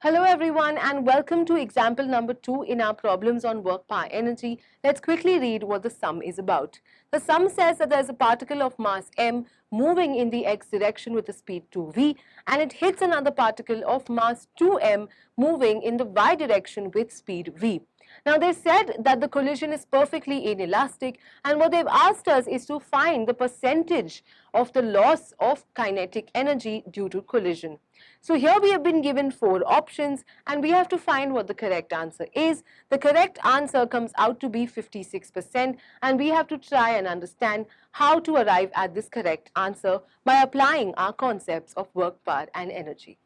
Hello everyone and welcome to example number 2 in our problems on work power energy. Let's quickly read what the sum is about. The sum says that there is a particle of mass m moving in the x direction with a speed 2v and it hits another particle of mass 2m moving in the y direction with speed v. Now they said that the collision is perfectly inelastic and what they've asked us is to find the percentage of the loss of kinetic energy due to collision. So here we have been given 4 options and we have to find what the correct answer is. The correct answer comes out to be 56% and we have to try and understand how to arrive at this correct answer by applying our concepts of work, power and energy.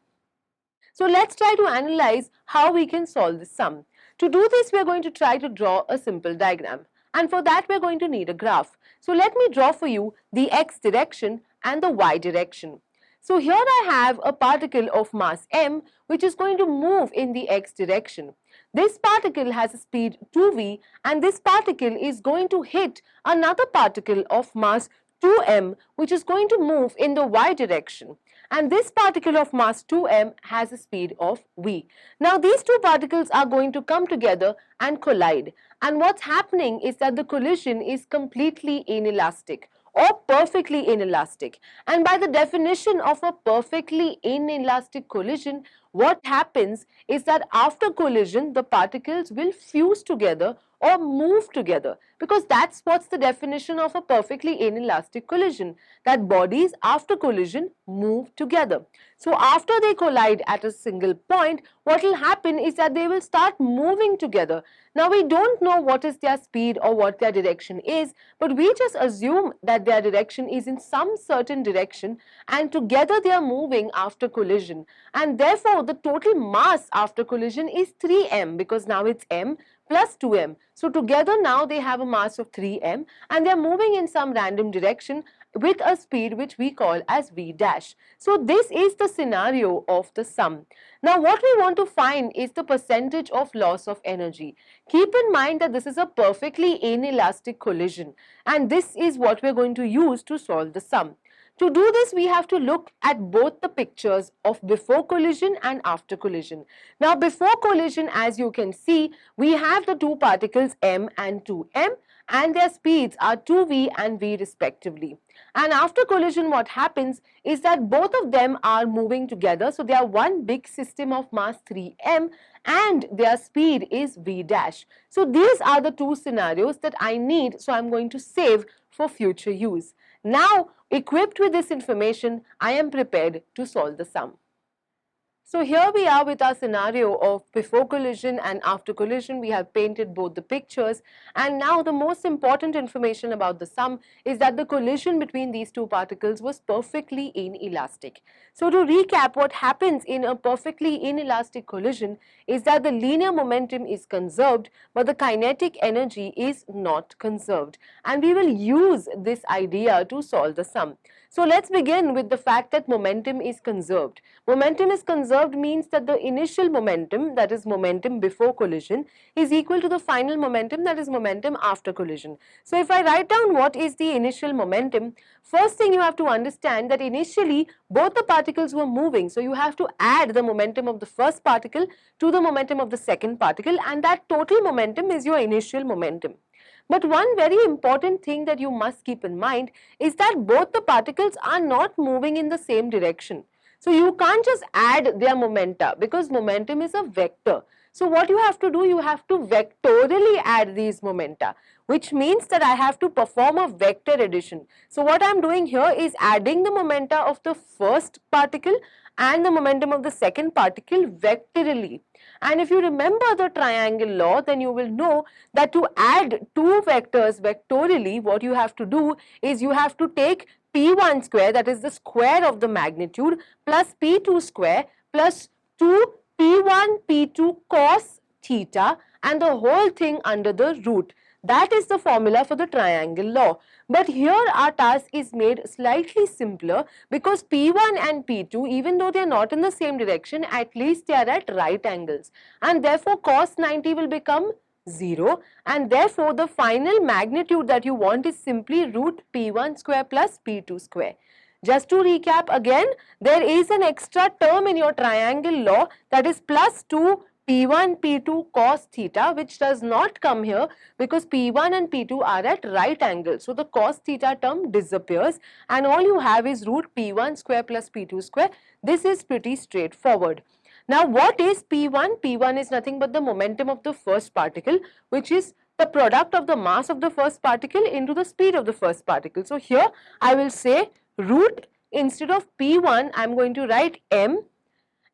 So let's try to analyze how we can solve this sum. To do this, we are going to try to draw a simple diagram. And for that, we are going to need a graph. So let me draw for you the x direction and the y direction. So here I have a particle of mass m which is going to move in the x direction. This particle has a speed 2v and this particle is going to hit another particle of mass 2m which is going to move in the y direction. And this particle of mass 2m has a speed of v. Now these two particles are going to come together and collide. And what's happening is that the collision is completely inelastic or perfectly inelastic. And by the definition of a perfectly inelastic collision, what happens is that after collision, the particles will fuse together or move together, because that's what's the definition of a perfectly inelastic collision, that bodies after collision move together. So after they collide at a single point, what will happen is that they will start moving together. Now we don't know what is their speed or what their direction is, but we just assume that their direction is in some certain direction and together they are moving after collision, and therefore the total mass after collision is 3m, because now it's m plus 2m. So together now they have a mass of 3m and they are moving in some random direction with a speed which we call as v dash. So this is the scenario of the sum. Now what we want to find is the percentage of loss of energy. Keep in mind that this is a perfectly inelastic collision and this is what we are going to use to solve the sum. To do this, we have to look at both the pictures of before collision and after collision. Now, before collision, as you can see, we have the two particles m and 2m and their speeds are 2v and v respectively. And after collision, what happens is that both of them are moving together. So, they are one big system of mass 3m and their speed is v dash. So, these are the two scenarios that I need. So, I'm going to save for future use. Now, equipped with this information, I am prepared to solve the sum. So here we are with our scenario of before collision and after collision. We have painted both the pictures, and now the most important information about the sum is that the collision between these two particles was perfectly inelastic. So to recap, what happens in a perfectly inelastic collision is that the linear momentum is conserved but the kinetic energy is not conserved, and we will use this idea to solve the sum. So let's begin with the fact that momentum is conserved. Momentum is conserved means that the initial momentum, that is momentum before collision, is equal to the final momentum, that is momentum after collision. So if I write down what is the initial momentum, first thing you have to understand that initially both the particles were moving. So you have to add the momentum of the first particle to the momentum of the second particle, and that total momentum is your initial momentum. But one very important thing that you must keep in mind is that both the particles are not moving in the same direction. So you can't just add their momenta because momentum is a vector. So what you have to do, you have to vectorially add these momenta, which means that I have to perform a vector addition. So what I am doing here is adding the momenta of the first particle and the momentum of the second particle vectorially. And if you remember the triangle law, then you will know that to add two vectors vectorially, what you have to do is you have to take p1 square, that is the square of the magnitude, plus p2 square plus 2 p1 p2 cos theta and the whole thing under the root. That is the formula for the triangle law. But here our task is made slightly simpler because P1 and P2, even though they are not in the same direction, at least they are at right angles. And therefore cos 90 will become 0, and therefore the final magnitude that you want is simply root P1 square plus P2 square. Just to recap again, there is an extra term in your triangle law, that is plus 2 P1 P2 cos theta, which does not come here because P1 and P2 are at right angles. So the cos theta term disappears and all you have is root P1 square plus P2 square. This is pretty straightforward. Now what is P1? P1 is nothing but the momentum of the first particle, which is the product of the mass of the first particle into the speed of the first particle. So here I will say root, instead of P1 I am going to write m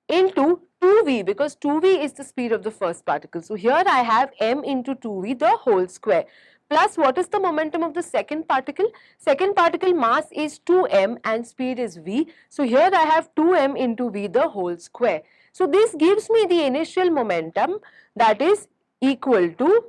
into 2v, because 2v is the speed of the first particle. So here I have m into 2v the whole square, plus what is the momentum of the second particle? Second particle mass is 2m and speed is v. So here I have 2m into v the whole square. So this gives me the initial momentum, that is equal to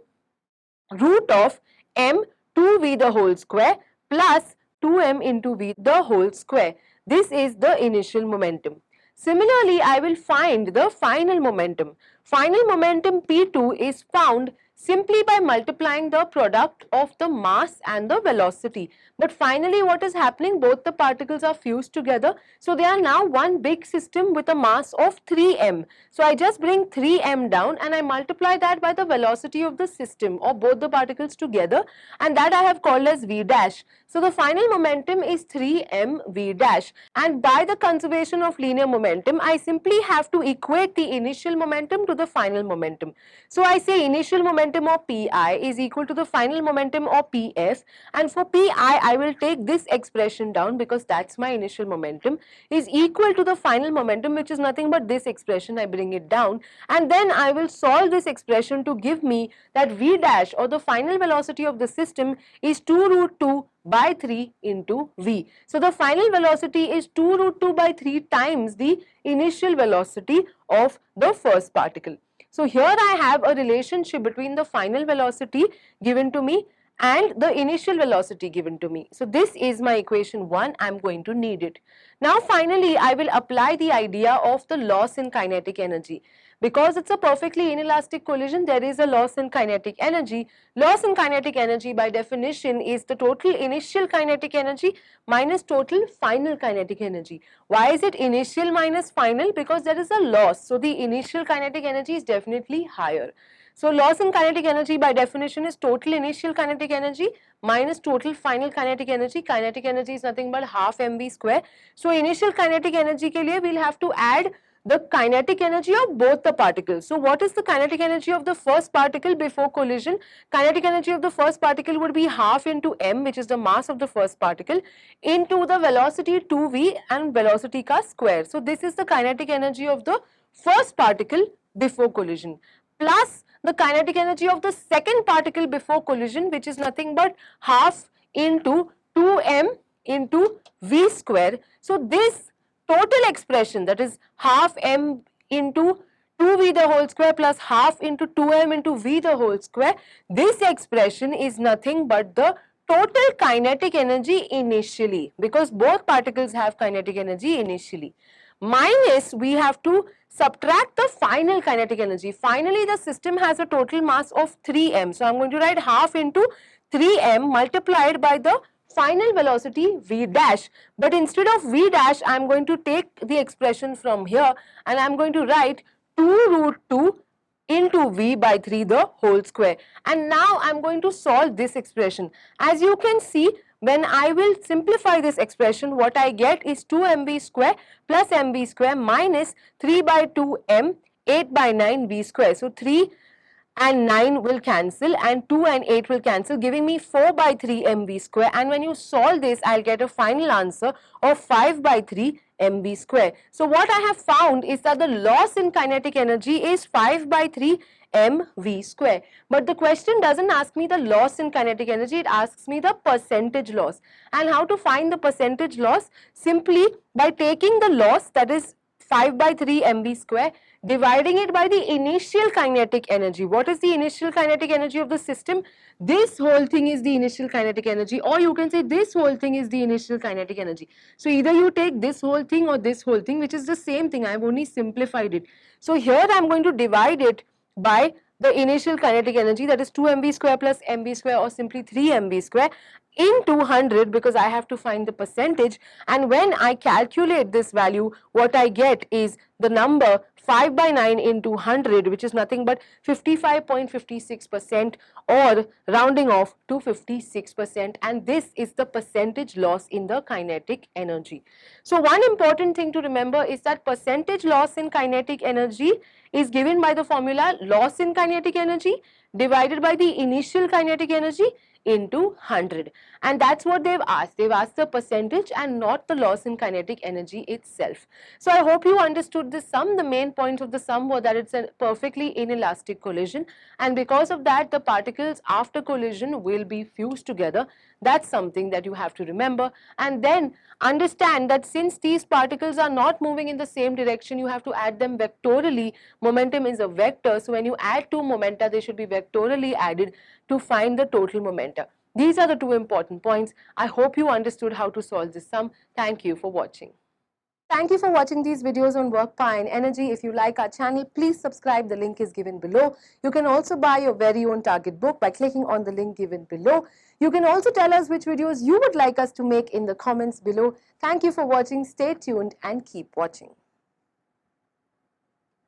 root of m 2v the whole square plus 2m into v the whole square. This is the initial momentum. Similarly, I will find the final momentum. Final momentum P2 is found simply by multiplying the product of the mass and the velocity. But finally what is happening? Both the particles are fused together. So they are now one big system with a mass of 3m. So I just bring 3m down and I multiply that by the velocity of the system of both the particles together, and that I have called as v dash. So the final momentum is 3m v dash, and by the conservation of linear momentum I simply have to equate the initial momentum to the final momentum. So I say initial momentum of Pi is equal to the final momentum of Pf, and for Pi I will take this expression down because that's my initial momentum, is equal to the final momentum, which is nothing but this expression. I bring it down and then I will solve this expression to give me that v dash, or the final velocity of the system, is 2 root 2 by 3 into v. So the final velocity is 2 root 2 by 3 times the initial velocity of the first particle. So here I have a relationship between the final velocity given to me and the initial velocity given to me. So this is my equation 1, I am going to need it. Now finally I will apply the idea of the loss in kinetic energy. Because it's a perfectly inelastic collision, there is a loss in kinetic energy. Loss in kinetic energy by definition is the total initial kinetic energy minus total final kinetic energy. Why is it initial minus final? Because there is a loss. So the initial kinetic energy is definitely higher. So loss in kinetic energy by definition is total initial kinetic energy minus total final kinetic energy. Kinetic energy is nothing but half mv square. So initial kinetic energy ke liye we'll have to add the kinetic energy of both the particles. So what is the kinetic energy of the first particle before collision? Kinetic energy of the first particle would be half into m, which is the mass of the first particle, into the velocity 2v and velocity ka square. So this is the kinetic energy of the first particle before collision, plus the kinetic energy of the second particle before collision, which is nothing but half into 2m into v square. So this total expression, that is half m into 2v the whole square plus half into 2m into v the whole square, this expression is nothing but the total kinetic energy initially, because both particles have kinetic energy initially, minus we have to subtract the final kinetic energy. Finally the system has a total mass of 3m. So I am going to write half into 3m multiplied by the final velocity v dash, but instead of v dash I am going to take the expression from here and I am going to write 2 root 2 into v by 3 the whole square. And now I am going to solve this expression. As you can see, when I will simplify this expression, what I get is 2mv square plus mv square minus 3 by 2 m 8 by 9 v square. So 3 and 9 will cancel and 2 and 8 will cancel, giving me 4 by 3 mv square, and when you solve this I'll get a final answer of 5 by 3 mv square. So what I have found is that the loss in kinetic energy is 5 by 3 mv square. But the question doesn't ask me the loss in kinetic energy, it asks me the percentage loss. And how to find the percentage loss? Simply by taking the loss, that is 5 by 3 mv square, dividing it by the initial kinetic energy. What is the initial kinetic energy of the system? This whole thing is the initial kinetic energy, or you can say this whole thing is the initial kinetic energy. So either you take this whole thing or this whole thing, which is the same thing. I have only simplified it. So here I am going to divide it by the initial kinetic energy, that is 2 mv square plus mv square, or simply 3 mv square, into 100, because I have to find the percentage. And when I calculate this value, what I get is the number 5 by 9 into 100, which is nothing but 55.56%, or rounding off to 56%, and this is the percentage loss in the kinetic energy. So one important thing to remember is that percentage loss in kinetic energy is given by the formula loss in kinetic energy divided by the initial kinetic energy into 100, and that's what they've asked. They've asked the percentage and not the loss in kinetic energy itself. So I hope you understood this sum. The main points of the sum were that it's a perfectly inelastic collision, and because of that the particles after collision will be fused together. That's something that you have to remember, and then understand that since these particles are not moving in the same direction, you have to add them vectorially. Momentum is a vector, so when you add two momenta, they should be vectorially added to find the total momenta. These are the two important points. I hope you understood how to solve this sum. Thank you for watching. Thank you for watching these videos on work, power and energy. If you like our channel, please subscribe. The link is given below. You can also buy your very own target book by clicking on the link given below. You can also tell us which videos you would like us to make in the comments below. Thank you for watching. Stay tuned and keep watching.